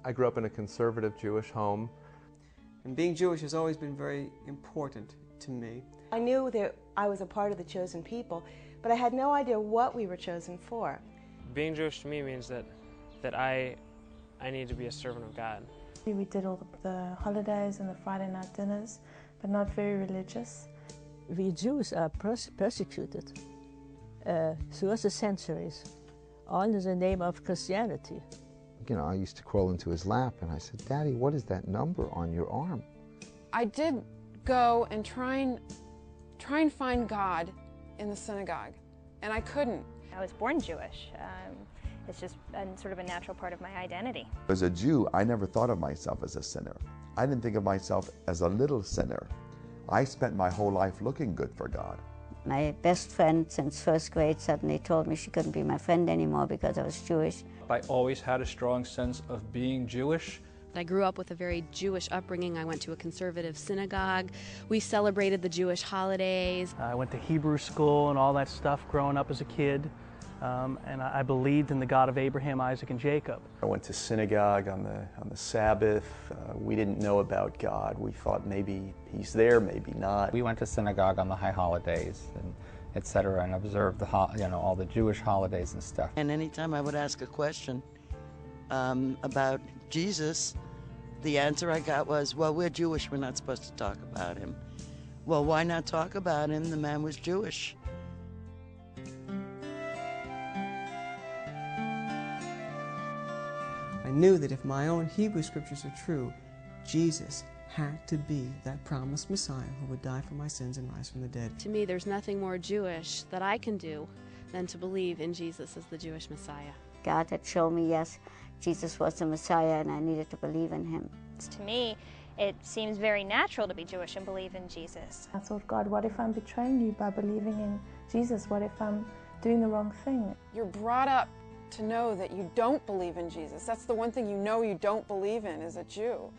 I grew up in a conservative Jewish home. And being Jewish has always been very important to me. I knew that I was a part of the chosen people, but I had no idea what we were chosen for. Being Jewish to me means that I need to be a servant of God. We did all the holidays and the Friday night dinners, but not very religious. We Jews are persecuted throughout the centuries, all in the name of Christianity. You know, I used to crawl into his lap and I said, "Daddy, what is that number on your arm?" I did go and try and find God in the synagogue, and I couldn't. I was born Jewish. It's just sort of a natural part of my identity. As a Jew, I never thought of myself as a sinner. I didn't think of myself as a little sinner. I spent my whole life looking good for God. My best friend since first grade suddenly told me she couldn't be my friend anymore because I was Jewish. I always had a strong sense of being Jewish. I grew up with a very Jewish upbringing. I went to a conservative synagogue. We celebrated the Jewish holidays. I went to Hebrew school and all that stuff growing up as a kid. And I believed in the God of Abraham, Isaac, and Jacob. I went to synagogue on the Sabbath. We didn't know about God. We thought maybe He's there, maybe not. We went to synagogue on the high holidays, and etc., and observed the all the Jewish holidays and stuff. And anytime I would ask a question about Jesus, the answer I got was, "Well, we're Jewish. We're not supposed to talk about Him." Well, why not talk about Him? The man was Jewish. I knew that if my own Hebrew scriptures are true, Jesus had to be that promised Messiah who would die for my sins and rise from the dead. To me, there's nothing more Jewish that I can do than to believe in Jesus as the Jewish Messiah. God had shown me, yes, Jesus was the Messiah and I needed to believe in Him. To me, it seems very natural to be Jewish and believe in Jesus. I thought, God, what if I'm betraying you by believing in Jesus? What if I'm doing the wrong thing? You're brought up to know that you don't believe in Jesus. That's the one thing you know you don't believe in as a Jew.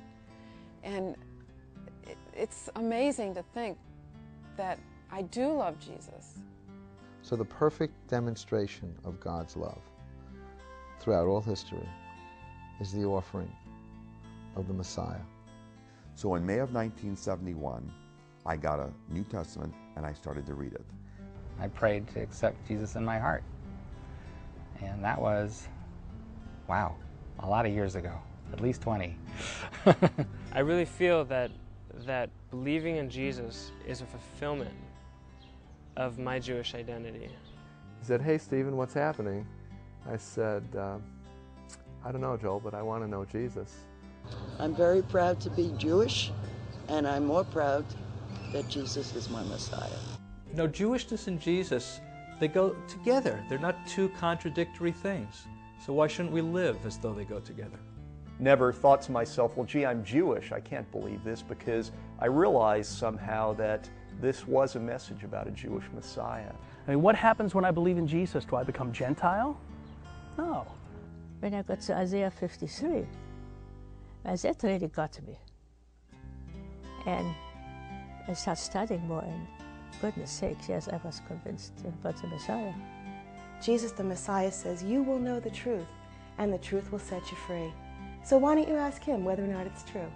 And it's amazing to think that I do love Jesus. So the perfect demonstration of God's love throughout all history is the offering of the Messiah. So in May of 1971, I got a New Testament and I started to read it. I prayed to accept Jesus in my heart. And that was, wow, a lot of years ago, at least 20. I really feel that believing in Jesus is a fulfillment of my Jewish identity. He said, "Hey, Stephen, what's happening?" I said, "I don't know, Joel, but I want to know Jesus." I'm very proud to be Jewish, and I'm more proud that Jesus is my Messiah. You know, Jewishness and Jesus, they go together. They're not two contradictory things. So why shouldn't we live as though they go together? Never thought to myself, well, gee, I'm Jewish. I can't believe this, because I realized somehow that this was a message about a Jewish Messiah. I mean, what happens when I believe in Jesus? Do I become Gentile? No. When I got to Isaiah 53, that really got to me. And I started studying more, and goodness sakes, yes, I was convinced about the Messiah. Jesus the Messiah says, "You will know the truth, and the truth will set you free." So why don't you ask Him whether or not it's true?